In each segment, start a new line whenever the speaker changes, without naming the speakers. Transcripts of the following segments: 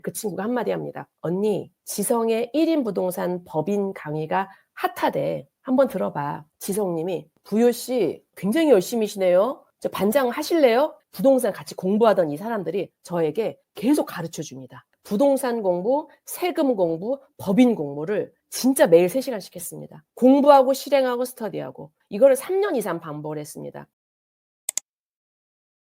그 친구가 한마디 합니다. 언니, 지성의 1인 부동산 법인 강의가 핫하대. 한번 들어봐. 지성님이 부효씨 굉장히 열심히시네요. 저 반장 하실래요? 부동산 같이 공부하던 이 사람들이 저에게 계속 가르쳐 줍니다. 부동산 공부, 세금 공부, 법인 공부를 진짜 매일 3시간씩 했습니다. 공부하고 실행하고 스터디하고 이거를 3년 이상 반복을 했습니다.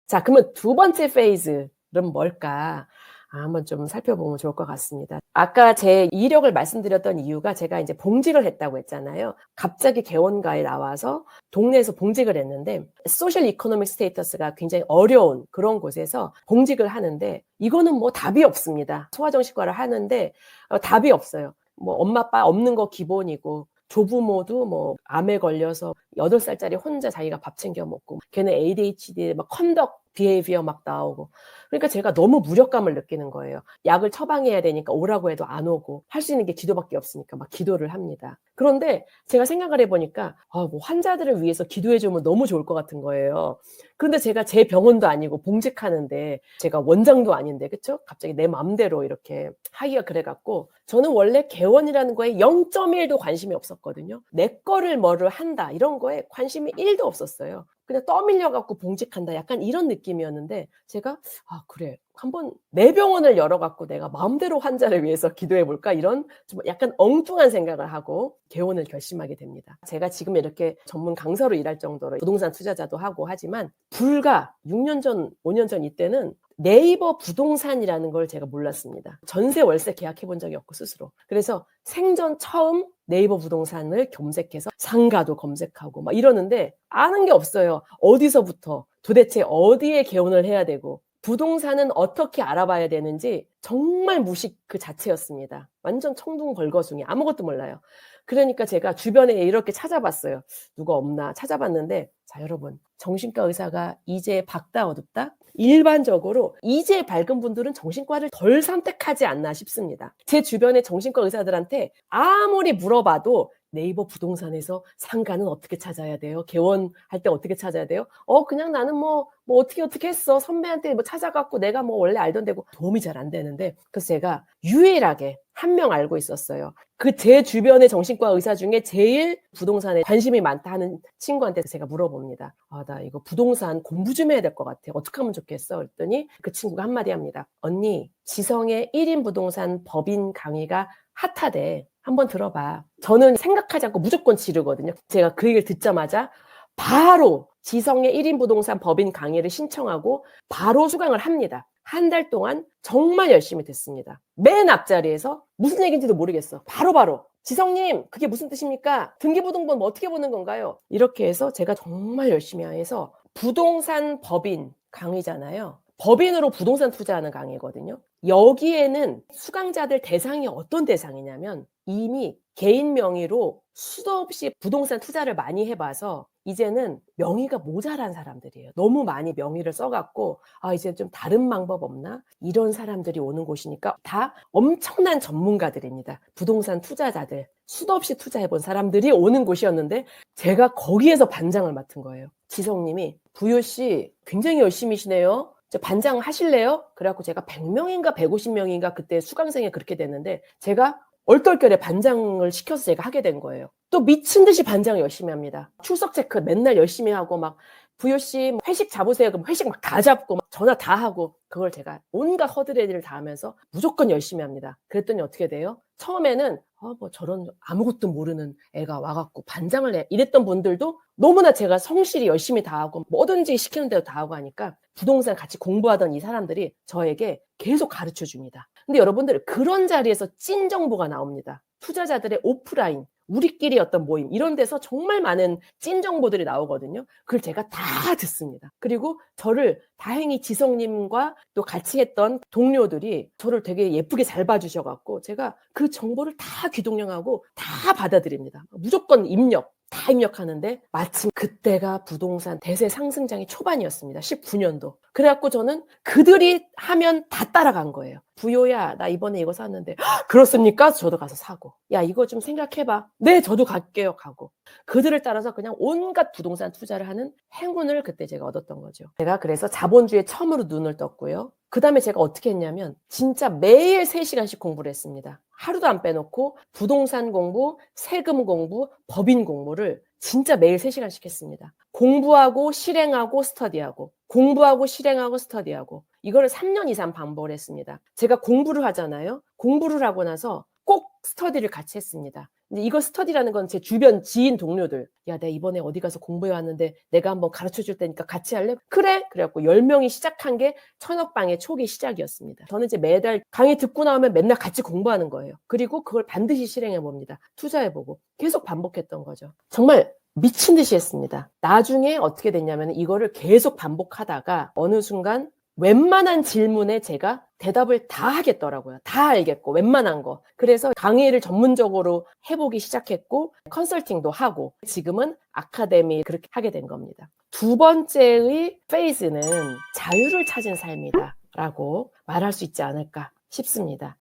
자, 그러면 두 번째 페이즈는 뭘까? 한번 좀 살펴보면 좋을 것 같습니다. 아까 제 이력을 말씀드렸던 이유가 제가 이제 봉직을 했다고 했잖아요. 갑자기 개원가에 나와서 동네에서 봉직을 했는데 소셜 이코노믹 스테이터스가 굉장히 어려운 그런 곳에서 봉직을 하는데 이거는 뭐 답이 없습니다. 소아정신과를 하는데 답이 없어요. 뭐 엄마 아빠 없는 거 기본이고 조부모도 뭐 암에 걸려서 8살짜리 혼자 자기가 밥 챙겨 먹고 걔는 ADHD 막 컨덕 비헤이비어 막 나오고 그러니까 제가 너무 무력감을 느끼는 거예요. 약을 처방해야 되니까 오라고 해도 안 오고 할 수 있는 게 기도밖에 없으니까 막 기도를 합니다. 그런데 제가 생각을 해보니까 뭐 환자들을 위해서 기도해주면 너무 좋을 것 같은 거예요. 그런데 제가 제 병원도 아니고 봉직하는데 제가 원장도 아닌데 그쵸? 갑자기 내 마음대로 이렇게 하기가 그래갖고 저는 원래 개원이라는 거에 0.1도 관심이 없었거든요. 내 거를 뭐를 한다 이런 거에 관심이 1도 없었어요. 그냥 떠밀려갖고 봉직한다 약간 이런 느낌이었는데 제가 그래 한번 내 병원을 열어갖고 내가 마음대로 환자를 위해서 기도해볼까 이런 좀 약간 엉뚱한 생각을 하고 개원을 결심하게 됩니다. 제가 지금 이렇게 전문 강사로 일할 정도로 부동산 투자자도 하고 하지만 불과 6년 전 5년 전 이때는 네이버 부동산이라는 걸 제가 몰랐습니다. 전세 월세 계약해 본 적이 없고 스스로. 그래서 생전 처음 네이버 부동산을 검색해서 상가도 검색하고 막 이러는데 아는 게 없어요. 어디서부터 도대체 어디에 개원을 해야 되고 부동산은 어떻게 알아봐야 되는지 정말 무식 그 자체였습니다. 완전 청둥벌거숭이 아무것도 몰라요. 그러니까 제가 주변에 이렇게 찾아봤어요. 누가 없나 찾아봤는데 자 여러분 정신과 의사가 이제 밝다 어둡다? 일반적으로 이제 밝은 분들은 정신과를 덜 선택하지 않나 싶습니다. 제 주변의 정신과 의사들한테 아무리 물어봐도 네이버 부동산에서 상가는 어떻게 찾아야 돼요? 개원할 때 어떻게 찾아야 돼요? 그냥 나는 뭐 어떻게 했어. 선배한테 뭐 찾아갖고 내가 뭐 원래 알던 데고 도움이 잘 안 되는데 그래서 제가 유일하게 한 명 알고 있었어요. 그 제 주변의 정신과 의사 중에 제일 부동산에 관심이 많다 하는 친구한테 제가 물어봅니다. 나 이거 부동산 공부 좀 해야 될 것 같아. 어떻게 하면 좋겠어? 그랬더니 그 친구가 한마디 합니다. 언니, 지성의 1인 부동산 법인 강의가 핫하대. 한번 들어봐. 저는 생각하지 않고 무조건 지르거든요. 제가 그 얘기를 듣자마자 바로 지성의 1인 부동산 법인 강의를 신청하고 바로 수강을 합니다. 한 달 동안 정말 열심히 듣습니다. 맨 앞자리에서 무슨 얘기인지도 모르겠어. 바로바로 지성님 그게 무슨 뜻입니까? 등기부등본 뭐 어떻게 보는 건가요? 이렇게 해서 제가 정말 열심히 해서 부동산 법인 강의잖아요. 법인으로 부동산 투자하는 강의거든요. 여기에는 수강자들 대상이 어떤 대상이냐면 이미 개인 명의로 수도 없이 부동산 투자를 많이 해봐서 이제는 명의가 모자란 사람들이에요. 너무 많이 명의를 써갖고 이제 좀 다른 방법 없나? 이런 사람들이 오는 곳이니까 다 엄청난 전문가들입니다. 부동산 투자자들, 수도 없이 투자해본 사람들이 오는 곳이었는데 제가 거기에서 반장을 맡은 거예요. 지성님이 부효씨 굉장히 열심히시네요. 반장 하실래요? 그래갖고 제가 100명인가 150명인가 그때 수강생이 그렇게 됐는데 제가 얼떨결에 반장을 시켜서 제가 하게 된 거예요. 또 미친 듯이 반장 열심히 합니다. 출석 체크 맨날 열심히 하고 막 부효씨 회식 잡으세요. 그럼 회식 막 다 잡고 막 전화 다 하고 그걸 제가 온갖 허드레디를 다 하면서 무조건 열심히 합니다. 그랬더니 어떻게 돼요? 처음에는 뭐 저런 아무것도 모르는 애가 와갖고 반장을 해 이랬던 분들도 너무나 제가 성실히 열심히 다 하고 뭐든지 시키는 대로 다 하고 하니까 부동산 같이 공부하던 이 사람들이 저에게 계속 가르쳐 줍니다. 근데 여러분들 그런 자리에서 찐 정보가 나옵니다. 투자자들의 오프라인 우리끼리 어떤 모임 이런 데서 정말 많은 찐 정보들이 나오거든요. 그걸 제가 다 듣습니다. 그리고 저를 다행히 지성님과 또 같이 했던 동료들이 저를 되게 예쁘게 잘 봐주셔갖고 제가 그 정보를 다 귀동냥하고 다 받아들입니다. 무조건 다 입력하는데 마침 그때가 부동산 대세 상승장의 초반이었습니다. 19년도. 그래갖고 저는 그들이 하면 다 따라간 거예요. 부효야, 나 이번에 이거 샀는데. 그렇습니까? 저도 가서 사고. 야, 이거 좀 생각해봐. 네, 저도 갈게요. 가고. 그들을 따라서 그냥 온갖 부동산 투자를 하는 행운을 그때 제가 얻었던 거죠. 제가 그래서 자본주의에 처음으로 눈을 떴고요. 그 다음에 제가 어떻게 했냐면 진짜 매일 3시간씩 공부를 했습니다. 하루도 안 빼놓고 부동산 공부, 세금 공부, 법인 공부를 진짜 매일 3시간씩 했습니다. 공부하고 실행하고 스터디하고 공부하고 실행하고 스터디하고 이거를 3년 이상 반복을 했습니다. 제가 공부를 하잖아요. 공부를 하고 나서 꼭 스터디를 같이 했습니다. 근데 이거 스터디라는 건 제 주변 지인 동료들, 야, 내가 이번에 어디 가서 공부해 왔는데 내가 한번 가르쳐 줄 테니까 같이 할래? 그래? 그래갖고 10명이 시작한 게 천억방의 초기 시작이었습니다. 저는 이제 매달 강의 듣고 나오면 맨날 같이 공부하는 거예요. 그리고 그걸 반드시 실행해 봅니다. 투자해보고 계속 반복했던 거죠. 정말 미친 듯이 했습니다. 나중에 어떻게 됐냐면 이거를 계속 반복하다가 어느 순간 웬만한 질문에 제가 대답을 다 하겠더라고요. 다 알겠고 웬만한 거. 그래서 강의를 전문적으로 해보기 시작했고 컨설팅도 하고 지금은 아카데미 그렇게 하게 된 겁니다. 두 번째의 페이즈는 자유를 찾은 삶이다 라고 말할 수 있지 않을까 싶습니다.